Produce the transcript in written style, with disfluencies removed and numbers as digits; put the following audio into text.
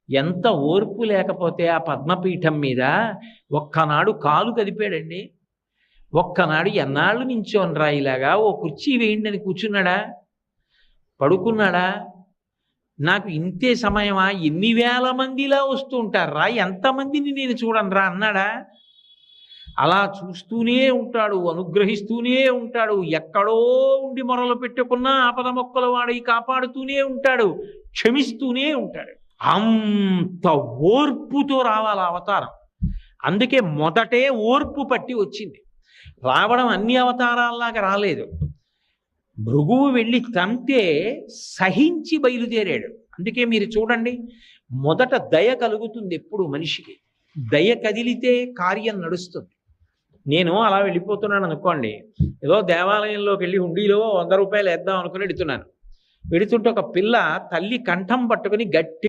ఎంత ఓర్పు లేకపోతే ఆ పద్మపీఠం మీద ఒక్కనాడు కాలు కదిపాడండి. ఒక్కనాడు ఎన్నాళ్ళు నించోనరా ఇలాగా, ఓ కుర్చీ వేయండి అని కూర్చున్నాడా, పడుకున్నాడా? నాకు ఇంతే సమయమా, ఎన్ని వేల మందిలా వస్తూ ఉంటారా, ఎంతమందిని నేను చూడనరా అన్నాడా? అలా చూస్తూనే ఉంటాడు, అనుగ్రహిస్తూనే ఉంటాడు. ఎక్కడో ఉండి మొరలు పెట్టుకున్నా ఆపద మొక్కల వాడి కాపాడుతూనే ఉంటాడు, క్షమిస్తూనే ఉంటాడు. అంత ఓర్పుతో రావాలి అవతారం. అందుకే మొదటే ఓర్పు పట్టి వచ్చింది. రావడం అన్ని అవతారాల్లాగా రాలేదు. భృగువు వెళ్ళి తంతే సహించి బయలుదేరాడు. అందుకే మీరు చూడండి, మొదట దయ కలుగుతుంది ఎప్పుడు మనిషికి. దయ కదిలితే కార్యం నడుస్తుంది. నేను అలా వెళ్ళిపోతున్నాను అనుకోండి, ఏదో దేవాలయంలోకి వెళ్ళి హుండీలో 100 రూపాయలు వేద్దాం అనుకుని వెడుతున్నాను. వెడుతుంటే ఒక పిల్ల తల్లి కంఠం పట్టుకుని గట్టి